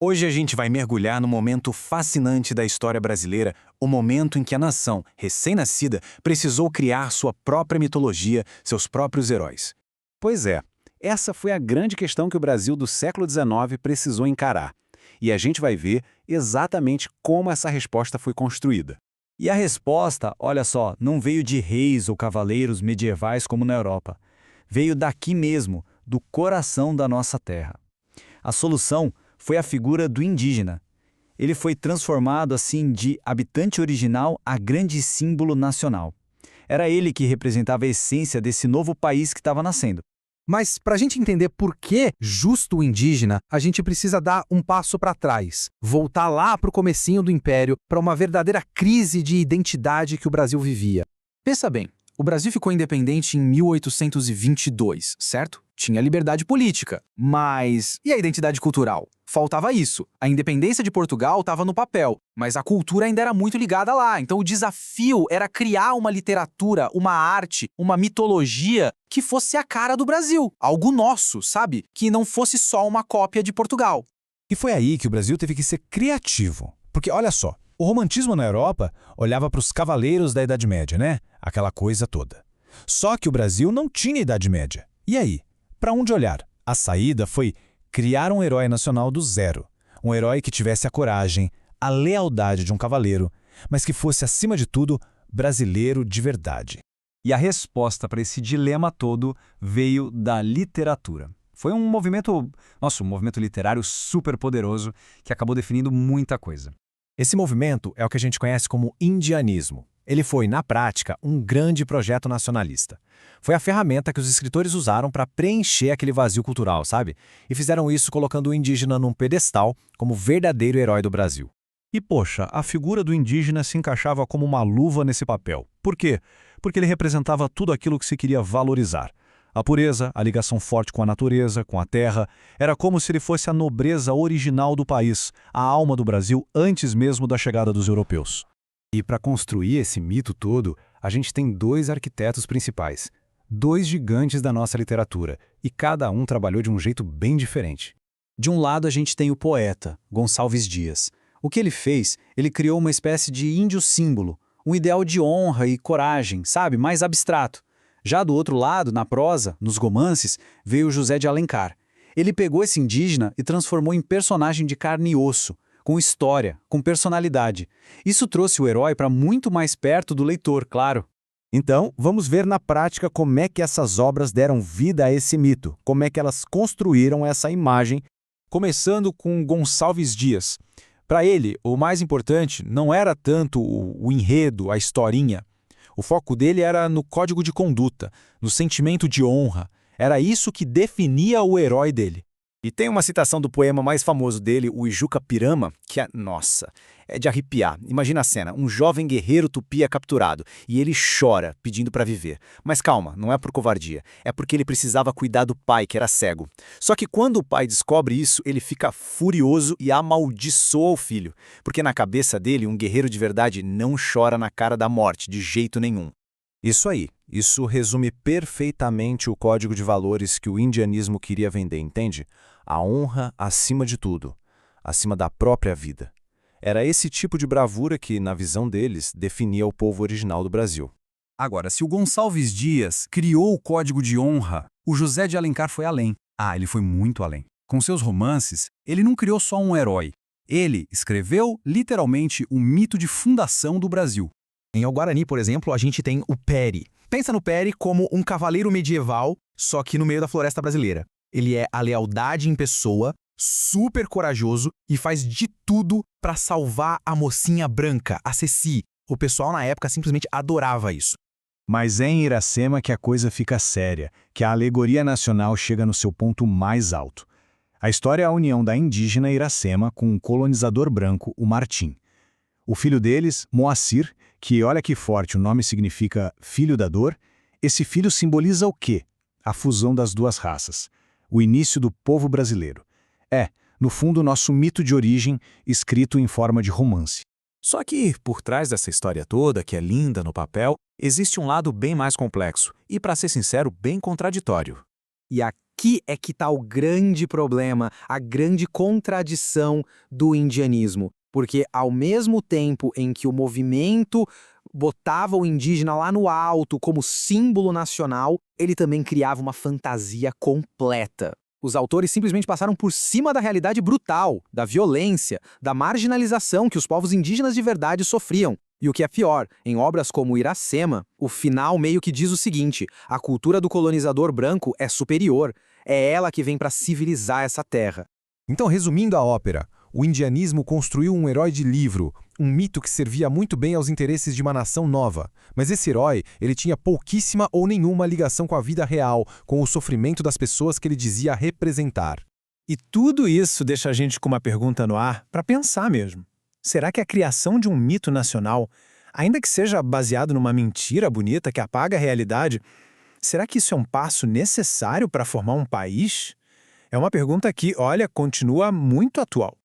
Hoje a gente vai mergulhar no momento fascinante da história brasileira, o momento em que a nação, recém-nascida, precisou criar sua própria mitologia, seus próprios heróis. Pois é, essa foi a grande questão que o Brasil do século XIX precisou encarar. E a gente vai ver exatamente como essa resposta foi construída. E a resposta, olha só, não veio de reis ou cavaleiros medievais como na Europa. Veio daqui mesmo, do coração da nossa terra. A solução foi a figura do indígena. Ele foi transformado assim de habitante original a grande símbolo nacional. Era ele que representava a essência desse novo país que estava nascendo. Mas para a gente entender por que justo o indígena, a gente precisa dar um passo para trás, voltar lá para o comecinho do Império, para uma verdadeira crise de identidade que o Brasil vivia. Pensa bem, o Brasil ficou independente em 1822, certo? Tinha liberdade política, mas e a identidade cultural? Faltava isso. A independência de Portugal estava no papel, mas a cultura ainda era muito ligada lá. Então o desafio era criar uma literatura, uma arte, uma mitologia que fosse a cara do Brasil. Algo nosso, sabe? Que não fosse só uma cópia de Portugal. E foi aí que o Brasil teve que ser criativo. Porque, olha só, o romantismo na Europa olhava para os cavaleiros da Idade Média, né? Aquela coisa toda. Só que o Brasil não tinha Idade Média. E aí? Para onde olhar? A saída foi criar um herói nacional do zero. Um herói que tivesse a coragem, a lealdade de um cavaleiro, mas que fosse, acima de tudo, brasileiro de verdade. E a resposta para esse dilema todo veio da literatura. Foi um movimento literário super poderoso que acabou definindo muita coisa. Esse movimento é o que a gente conhece como indianismo. Ele foi, na prática, um grande projeto nacionalista. Foi a ferramenta que os escritores usaram para preencher aquele vazio cultural, sabe? E fizeram isso colocando o indígena num pedestal como verdadeiro herói do Brasil. E, poxa, a figura do indígena se encaixava como uma luva nesse papel. Por quê? Porque ele representava tudo aquilo que se queria valorizar. A pureza, a ligação forte com a natureza, com a terra, era como se ele fosse a nobreza original do país, a alma do Brasil antes mesmo da chegada dos europeus. E para construir esse mito todo, a gente tem dois arquitetos principais, dois gigantes da nossa literatura, e cada um trabalhou de um jeito bem diferente. De um lado a gente tem o poeta, Gonçalves Dias. O que ele fez? Ele criou uma espécie de índio-símbolo, um ideal de honra e coragem, sabe? Mais abstrato. Já do outro lado, na prosa, nos romances, veio José de Alencar. Ele pegou esse indígena e transformou em personagem de carne e osso, com história, com personalidade. Isso trouxe o herói para muito mais perto do leitor, claro. Então, vamos ver na prática como é que essas obras deram vida a esse mito, como é que elas construíram essa imagem. Começando com Gonçalves Dias. Para ele, o mais importante não era tanto o enredo, a historinha. O foco dele era no código de conduta, no sentimento de honra. Era isso que definia o herói dele. E tem uma citação do poema mais famoso dele, o Ijuca Pirama, que é de arrepiar. Imagina a cena, um jovem guerreiro tupi é capturado e ele chora pedindo para viver. Mas calma, não é por covardia, é porque ele precisava cuidar do pai, que era cego. Só que quando o pai descobre isso, ele fica furioso e amaldiçoa o filho, porque na cabeça dele, um guerreiro de verdade não chora na cara da morte, de jeito nenhum. Isso aí, isso resume perfeitamente o código de valores que o indianismo queria vender, entende? A honra acima de tudo, acima da própria vida. Era esse tipo de bravura que, na visão deles, definia o povo original do Brasil. Agora, se o Gonçalves Dias criou o Código de Honra, o José de Alencar foi além. Ele foi muito além. Com seus romances, ele não criou só um herói. Ele escreveu, literalmente, o mito de fundação do Brasil. Em Alguarani, por exemplo, a gente tem o Peri. Pensa no Peri como um cavaleiro medieval, só que no meio da floresta brasileira. Ele é a lealdade em pessoa, super corajoso e faz de tudo para salvar a mocinha branca, a Ceci. O pessoal na época simplesmente adorava isso. Mas é em Iracema que a coisa fica séria, que a alegoria nacional chega no seu ponto mais alto. A história é a união da indígena Iracema com um colonizador branco, o Martim. O filho deles, Moacir, que olha que forte o nome significa filho da dor, esse filho simboliza o quê? A fusão das duas raças, o início do povo brasileiro. É, no fundo, nosso mito de origem, escrito em forma de romance. Só que, por trás dessa história toda, que é linda no papel, existe um lado bem mais complexo e, para ser sincero, bem contraditório. E aqui é que está o grande problema, a grande contradição do indianismo. Porque ao mesmo tempo em que o movimento botava o indígena lá no alto como símbolo nacional, ele também criava uma fantasia completa. Os autores simplesmente passaram por cima da realidade brutal, da violência, da marginalização que os povos indígenas de verdade sofriam. E o que é pior, em obras como Iracema, o final meio que diz o seguinte: a cultura do colonizador branco é superior, é ela que vem para civilizar essa terra. Então, resumindo a ópera, o indianismo construiu um herói de livro, um mito que servia muito bem aos interesses de uma nação nova. Mas esse herói, ele tinha pouquíssima ou nenhuma ligação com a vida real, com o sofrimento das pessoas que ele dizia representar. E tudo isso deixa a gente com uma pergunta no ar para pensar mesmo. Será que a criação de um mito nacional, ainda que seja baseado numa mentira bonita que apaga a realidade, será que isso é um passo necessário para formar um país? É uma pergunta que, olha, continua muito atual.